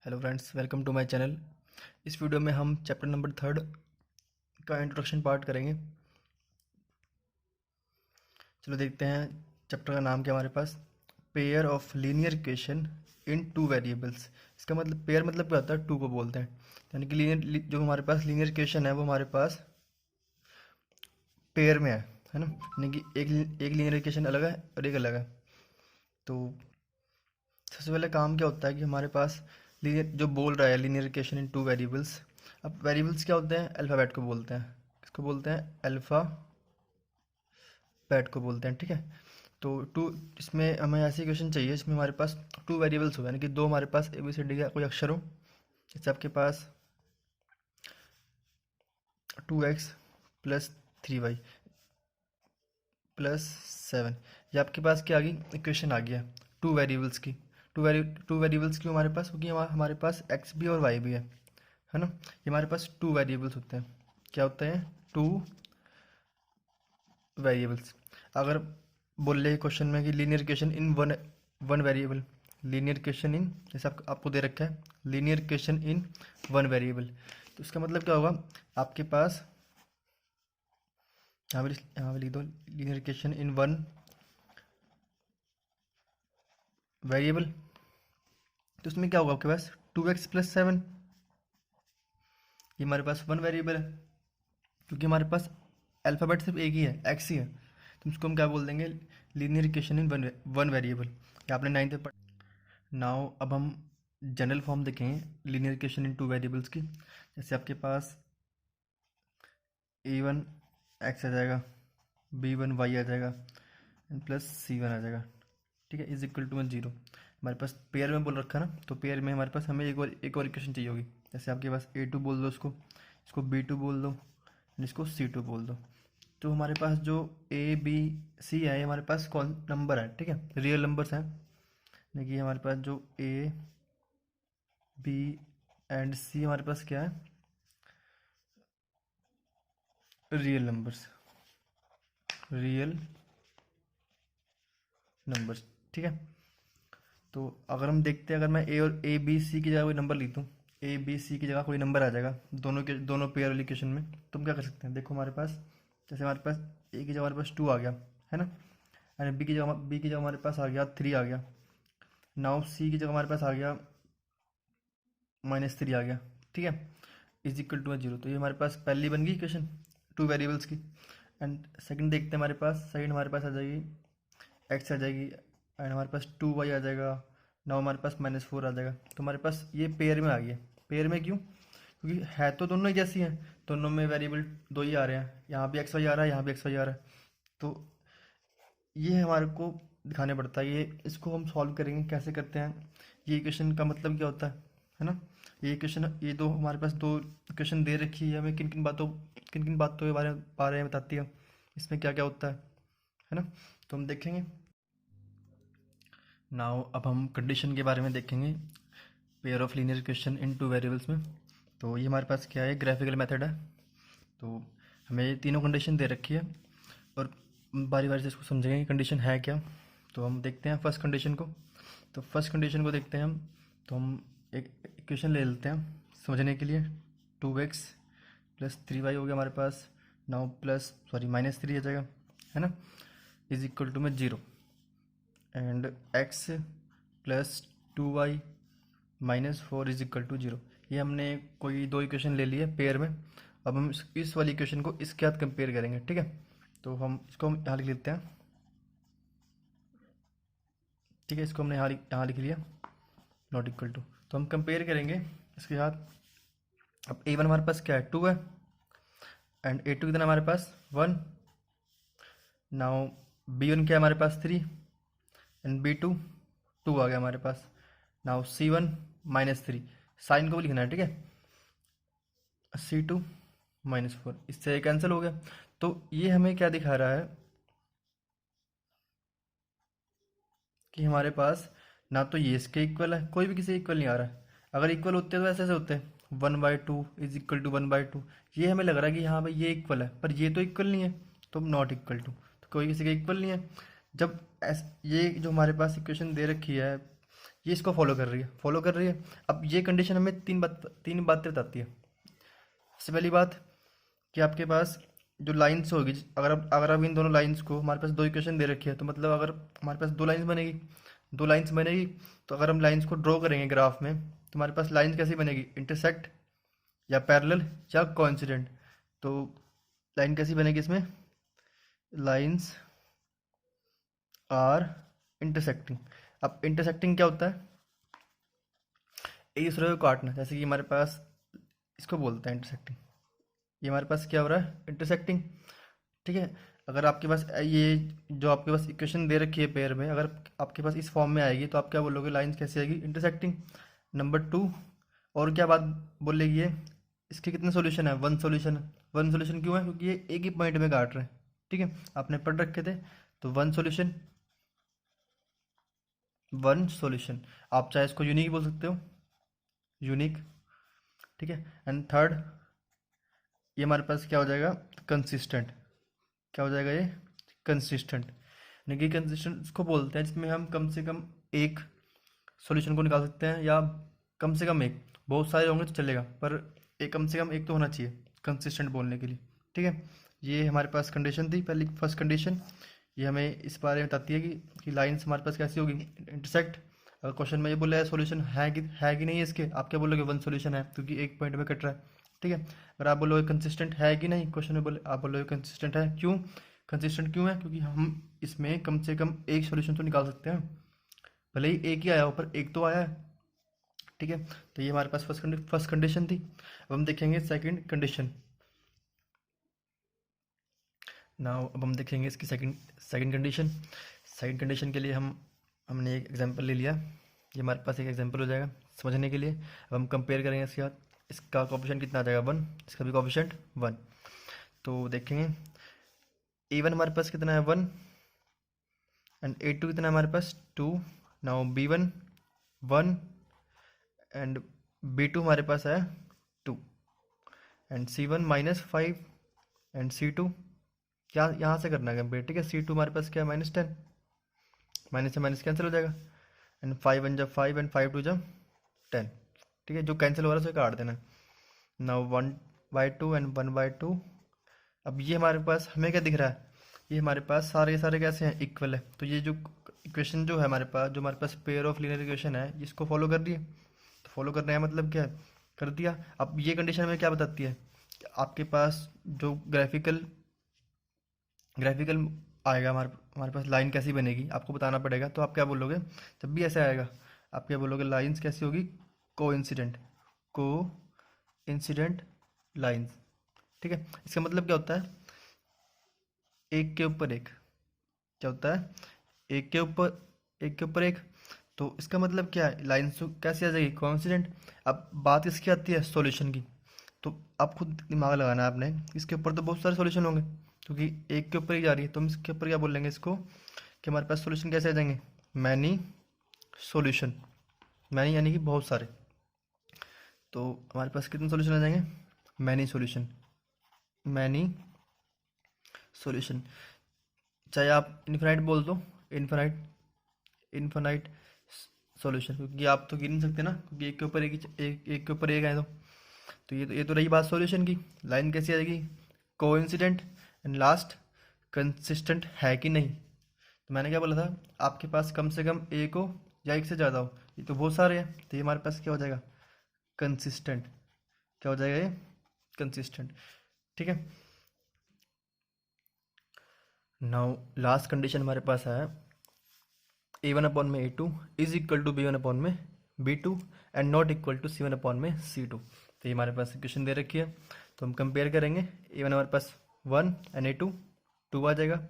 Hello friends, welcome to my channel. इस video में हम चैप्टर नंबर 3 का इंट्रोडक्शन पार्ट करेंगे। चलो देखते हैं चैप्टर का नाम क्या हमारे पास, pair of linear equation in two variables. इसका मतलब पेयर मतलब क्या होता है, टू को बोलते हैं। यानी कि लीनियर जो हमारे पास लीनियर इक्वेशन है वो हमारे पास पेयर में है ना। यानी कि एक लीनियर इक्वेशन अलग है और एक अलग है। तो सबसे पहले काम क्या होता है कि हमारे पास लीनियर जो बोल रहा है linear equation in two variables. अब वेरिएबल्स क्या होते हैं, अल्फ़ाबेट को बोलते हैं। किसको बोलते हैं, अल्फ़ाबेट को बोलते हैं, ठीक है। तो टू इसमें हमें ऐसी इक्वेशन चाहिए इसमें हमारे पास टू वेरिएबल्स हो, यानी कि दो हमारे पास ए बी सी डी का कोई अक्षर हो। जैसे आपके पास 2x प्लस 3y प्लस 7, ये आपके पास क्या आ गई, इक्वेशन आ गया टू वेरिएबल्स की। टू वेरिएबल्स क्यों हमारे पास, क्योंकि हमारे पास एक्स भी और वाई भी है ना। ये हमारे पास टू वेरिएबल्स होते हैं। क्या होते हैं, टू वेरिएबल्स। अगर बोल रहे क्वेश्चन में कि linear equation in one one variable, linear equation इन, जैसे आपको दे रखा है linear equation in one variable, तो इसका मतलब क्या होगा, आपके पास यहाँ पे लिख दो linear equation in one variable. तो उसमें क्या होगा आपके पास 2x प्लस 7, ये हमारे पास वन वेरिएबल है क्योंकि हमारे पास अल्फ़ाबेट सिर्फ एक ही है, एक्स ही है। तो उसको हम क्या बोल देंगे, linear equation in one variable. ये आपने नाइन्थ में पढ़ा। नाउ अब हम जनरल फॉर्म देखेंगे linear equation in two variables की। जैसे आपके पास a1 x आ जाएगा, b1 y आ जाएगा प्लस c1 आ जाएगा, ठीक है, इज इक्वल टू 0। हमारे पास पेयर में बोल रखा है ना, तो पेयर में हमारे पास हमें एक और इक्वेशन चाहिए होगी। जैसे आपके पास a2 बोल दो, इसको b2 बोल दो, इसको c2 बोल दो। तो हमारे पास जो a b c है, ये हमारे पास कौन नंबर है, ठीक है, रियल नंबर्स हैं। देखिए हमारे पास जो a b एंड c हमारे पास क्या है, रियल नंबर्स, रियल नंबर्स, ठीक है। तो अगर हम देखते हैं, अगर मैं ए बी सी की जगह कोई नंबर लिख दूँ, ए बी सी की जगह कोई नंबर आ जाएगा दोनों पेयर वाली इक्वेशन में, तो हम क्या कर सकते हैं, देखो हमारे पास जैसे हमारे पास ए की जगह हमारे पास 2 आ गया है ना, और बी की जगह हमारे पास आ गया 3 आ गया। नाउ सी की जगह हमारे पास आ गया -3 आ गया, ठीक है, इज इक्वल टू 0। तो ये हमारे पास पहली बन गई इक्वेशन टू वेरिएबल्स की। एंड सेकंड देखते हैं, सेकंड हमारे पास आ जाएगी एक्स आ जाएगी, एंड हमारे पास 2y आ जाएगा। नाउ हमारे पास -4 आ जाएगा। तो हमारे पास ये पेयर में आ गया। पेयर में क्यों, क्योंकि है तो दोनों ही जैसी हैं, दोनों में वेरिएबल दो ही आ रहे हैं, यहाँ भी एक्स वाई आ रहा है, यहाँ भी एक्स वाई आ रहा है। तो ये हमारे को दिखाने पड़ता है, ये इसको हम सॉल्व करेंगे कैसे करते हैं, ये इक्वेशन का मतलब क्या होता है ना। ये इक्वेशन, ये दो हमारे पास दो इक्वेशन दे रखी है, हमें किन किन बातों के बारे में बताती है, इसमें क्या क्या होता है ना, तो हम देखेंगे। नाउ अब हम कंडीशन के बारे में देखेंगे pair of linear equation in two variables में। तो ये हमारे पास क्या है, ग्राफिकल मेथड है। तो हमें ये तीनों कंडीशन दे रखी है और बारी बारी से इसको समझेंगे कि कंडीशन है क्या। तो हम देखते हैं फर्स्ट कंडीशन को। तो फर्स्ट कंडीशन को देखते हैं हम। तो हम एक इक्वेशन ले लेते हैं समझने के लिए। 2x प्लस 3y हो गया हमारे पास, नाउ प्लस सॉरी -3 आ जाएगा, है ना, इज इक्वल टू में 0 and x plus 2y -4 is equal to 0। ये हमने कोई दो इक्वेशन ले ली है पेयर में। अब हम इस वाली इक्वेशन को इसके साथ कंपेयर करेंगे, ठीक है। तो हम इसको यहाँ लिख लेते हैं, ठीक है, इसको हमने यहाँ लिख लिया नॉट इक्वल टू। तो हम कंपेयर करेंगे इसके साथ। अब a1 हमारे पास क्या है, 2 है, एंड a2 कितना हमारे पास 1। नाउ b1 क्या है हमारे पास 3 एंड b2 2 आ गया हमारे पास। नाउ c1 -3, साइन को भी लिखना है, ठीक है, c2 -4, इससे कैंसिल हो गया। तो ये हमें क्या दिखा रहा है कि हमारे पास ना तो ये इसके इक्वल है, कोई भी किसी इक्वल नहीं आ रहा है। अगर इक्वल होते तो ऐसे होते हैं 1/2 इज इक्वल टू 1/2। ये हमें लग रहा है कि हाँ भाई ये इक्वल है, पर ये तो इक्वल नहीं है, तो नॉट इक्वल टू, तो कोई किसी का इक्वल नहीं है। जब ये जो हमारे पास इक्वेशन दे रखी है, ये इसको फॉलो कर रही है। अब ये कंडीशन हमें तीन बातें बताती है। सबसे पहली बात कि आपके पास जो लाइंस होगी, अगर आप इन दोनों लाइंस को, हमारे पास दो इक्वेशन दे रखी है, तो मतलब अगर हमारे पास दो लाइंस बनेगी, तो अगर हम लाइंस को ड्रॉ करेंगे ग्राफ में, तो हमारे पास लाइंस कैसी बनेगी, इंटरसेक्ट या पैरेलल या कोइंसिडेंट। तो लाइन कैसी बनेगी इसमें, लाइंस आर इंटरसेक्टिंग। अब इंटरसेक्टिंग क्या होता है, एक दूसरे को काटना, जैसे कि हमारे पास इसको बोलते हैं इंटरसेक्टिंग। ये हमारे पास क्या हो रहा है, इंटरसेक्टिंग। ठीक है। अगर आपके पास ये जो आपके पास इक्वेशन दे रखी है पेयर में, अगर आपके पास इस फॉर्म में आएगी, तो आप क्या बोलोगे, लाइंस कैसी आएगी, इंटरसेक्टिंग। नंबर टू, और क्या बात बोलेगी ये, इसके कितने सॉल्यूशन है, वन सॉल्यूशन है। वन सॉल्यूशन क्यों है, क्योंकि ये एक ही पॉइंट में काट रहे हैं। ठीक है, आपने पढ़ रखे थे। तो वन सॉल्यूशन, वन सॉल्यूशन, आप चाहे इसको यूनिक बोल सकते हो, यूनिक। ठीक है। एंड थर्ड, ये हमारे पास क्या हो जाएगा, कंसिस्टेंट। क्या हो जाएगा ये, कंसिस्टेंट। यानी कि कंसिस्टेंट उसको बोलते हैं जिसमें हम कम से कम एक सॉल्यूशन को निकाल सकते हैं, या कम से कम एक, बहुत सारे होंगे तो चलेगा, पर एक कम से कम एक तो होना चाहिए कंसिस्टेंट बोलने के लिए। ठीक है। ये हमारे पास कंडीशन थी, पहली फर्स्ट कंडीशन। ये हमें इस बारे में बताती है कि लाइंस हमारे पास कैसी होगी, इंटरसेक्ट। अगर क्वेश्चन में ये बोला है सॉल्यूशन है कि नहीं है इसके, आप क्या बोलोगे, वन सॉल्यूशन है, क्योंकि एक पॉइंट में कट रहा है। ठीक है। अगर आप बोलोगे कंसिस्टेंट है कि नहीं, क्वेश्चन में बोले, आप बोलोगे कंसिस्टेंट है। क्यों कंसिस्टेंट क्यों है, क्योंकि हम इसमें कम से कम एक सॉल्यूशन तो निकाल सकते हैं, भले ही एक ही आया हो पर एक तो आया है। ठीक है। तो ये हमारे पास फर्स्ट कंडीशन थी। अब हम देखेंगे सेकंड कंडीशन। नाउ अब हम देखेंगे इसकी सेकंड कंडीशन। सेकंड कंडीशन के लिए हमने एक एग्जांपल ले लिया। ये हमारे पास एक एग्जांपल हो जाएगा समझने के लिए। अब हम कंपेयर करेंगे इसके साथ, इसका कोफिशिएंट कितना आ जाएगा, वन, इसका भी कोफिशिएंट वन। तो देखेंगे A1 हमारे पास कितना है, वन, एंड A2 कितना है हमारे पास, two. Now B1 one, and B2 हमारे पास है to, and C1 -5, and C2 क्या यहाँ से करना है कंपेयर। ठीक है। C2 हमारे पास क्या है, -10, माइनस से माइनस कैंसिल हो जाएगा, एंड 5 1 जब 5 एंड 5 2 जब 10। ठीक है, जो कैंसिल हो रहा है उसे काट देना। Now 1/2 and 1/2। अब ये हमारे पास हमें क्या दिख रहा है, ये हमारे पास सारे के सारे कैसे हैं, इक्वल है। तो ये जो इक्वेशन जो है हमारे पास, जो हमारे पास पेयर ऑफ लीनियर इक्वेशन है, इसको फॉलो कर रही है। तो फॉलो करने का मतलब क्या है, कर दिया। अब ये कंडीशन हमें क्या बताती है, कि आपके पास जो ग्राफिकल आएगा, हमारे पास लाइन कैसी बनेगी आपको बताना पड़ेगा। तो आप क्या बोलोगे, जब भी ऐसे आएगा, आप क्या बोलोगे, लाइंस कैसी होगी, को इंसिडेंट लाइंस। ठीक है। इसका मतलब क्या होता है, एक के ऊपर एक। क्या होता है, एक के ऊपर एक। तो इसका मतलब क्या है, लाइंस कैसी आ जाएगी, कोइंसिडेंट। अब बात इसकी आती है सॉल्यूशन की। तो आप खुद दिमाग लगाना है आपने, इसके ऊपर तो बहुत सारे सॉल्यूशन होंगे, क्योंकि एक के ऊपर ही जा रही है। तो हम इसके ऊपर क्या बोलेंगे इसको, कि हमारे पास सॉल्यूशन कैसे आ जाएंगे, मैनी सॉल्यूशन। मैनी यानी कि बहुत सारे। तो हमारे पास कितने सॉल्यूशन आ जाएंगे, मैनी सॉल्यूशन। चाहे आप इन्फिनाइट बोल दो, इन्फिनाइट सॉल्यूशन, क्योंकि आप तो गिन नहीं सकते ना, क्योंकि एक के ऊपर एक है। तो ये तो रही बात सॉल्यूशन की। लाइन कैसी आएगी, कोइंसिडेंट, एंड लास्ट कंसिस्टेंट है कि नहीं। तो मैंने क्या बोला था, आपके पास कम से कम एक हो या एक से ज़्यादा हो। ये तो बहुत सारे हैं, तो ये हमारे पास क्या हो जाएगा, कंसिस्टेंट। क्या हो जाएगा ये, कंसिस्टेंट। ठीक है। नाउ लास्ट कंडीशन हमारे पास है, A1/A2 is equal to B1/B2 and not equal to C1/C2। तो ये हमारे पास इक्वेशन दे रखी है। तो हम कंपेयर करेंगे, A1 हमारे पास 1 एंड A2 2 आ जाएगा,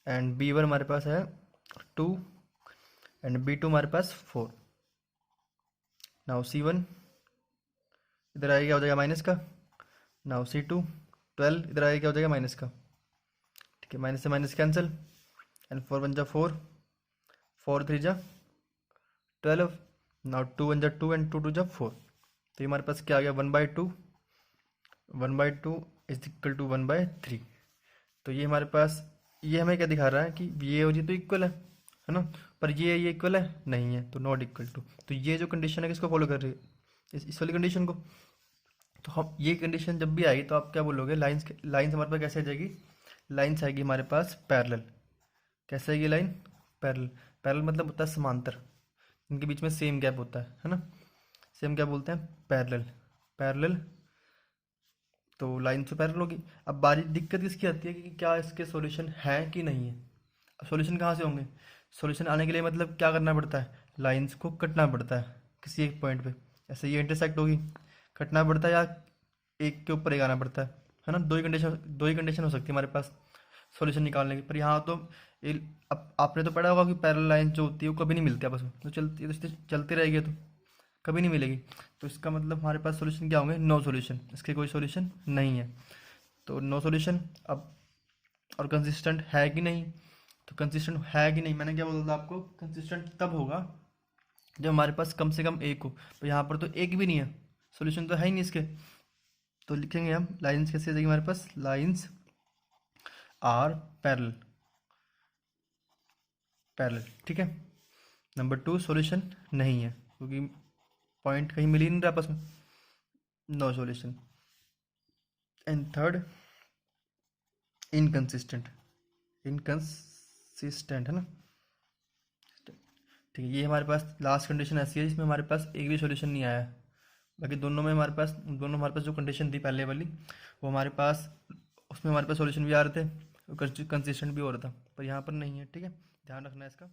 एंड B1 हमारे पास है 2 एंड B2 हमारे पास 4। नाउ C1 इधर आएगा, क्या हो जाएगा, माइनस का। नाउ C2 12, इधर आएगा, क्या हो जाएगा, माइनस का। ठीक है, माइनस से माइनस कैंसिल, एंड 4 1 जा 4, 4 3 जा 12। नाउ 2 1 जा 2 एंड 2 2 जा 4। तो ये हमारे पास क्या आ गया, 1/2 इज इक्वल टू 1/3। तो ये हमारे पास, ये हमें क्या दिखा रहा है कि ये और ये तो इक्वल है। है ना। पर ये इक्वल है नहीं है, तो नॉट इक्वल टू। तो ये जो कंडीशन है किसको फॉलो कर रही है, इस वाली कंडीशन को। तो हम ये कंडीशन जब भी आएगी तो आप क्या बोलोगे, लाइन्स हमारे पास कैसे आ जाएगी, लाइन्स आएगी हमारे पास पैरेलल। कैसे आएगी लाइन, पैरेलल। पैरेलल मतलब होता है समांतर, इनके बीच में सेम गैप होता है ना। सेम क्या बोलते हैं, पैरेलल। पैरेलल तो लाइन से पैरेलल होगी। अब बारी दिक्कत किसकी आती है कि क्या इसके सॉल्यूशन है कि नहीं है। अब सॉल्यूशन कहाँ से होंगे, सॉल्यूशन आने के लिए मतलब क्या करना पड़ता है, लाइंस को कटना पड़ता है किसी एक पॉइंट पे। ऐसे ये इंटरसेक्ट होगी, कटना पड़ता है, या एक के ऊपर एक आना पड़ता है ना। दो ही कंडीशन हो सकती है हमारे पास सॉल्यूशन निकालने की। पर यहाँ तो अब आपने तो पढ़ा होगा कि पैरेलल लाइन जो होती है वो कभी नहीं मिलती आपस में, तो चलती रहेगी तो कभी नहीं मिलेगी। तो इसका मतलब हमारे पास सॉल्यूशन क्या होंगे, नो सॉल्यूशन, इसके कोई सॉल्यूशन नहीं है। तो नो सॉल्यूशन। अब और कंसिस्टेंट है कि नहीं, तो कंसिस्टेंट है कि नहीं, मैंने क्या बोला था आपको, कंसिस्टेंट तब होगा जब हमारे पास कम से कम एक हो। तो यहाँ पर तो एक भी नहीं है, सॉल्यूशन तो है ही नहीं इसके। तो लिखेंगे हम लाइंस कैसे जाएगी हमारे पास, लाइंस आर पैरेलल, पैरेलल, ठीक है। नंबर 2 सॉल्यूशन नहीं है क्योंकि पॉइंट कहीं मिल ही नहीं रहा आपस में, no solution. And third inconsistent, inconsistent है ना, ठीक है। ये हमारे पास लास्ट कंडीशन ऐसी है जिसमें हमारे पास एक भी सॉल्यूशन नहीं आया है। बाकी दोनों हमारे पास जो कंडीशन थी पहले वाली, वो हमारे पास, उसमें हमारे पास सॉल्यूशन भी आ रहे थे, कंसिस्टेंट भी हो रहा था, पर यहाँ पर नहीं है, ठीक है। ध्यान रखना है इसका।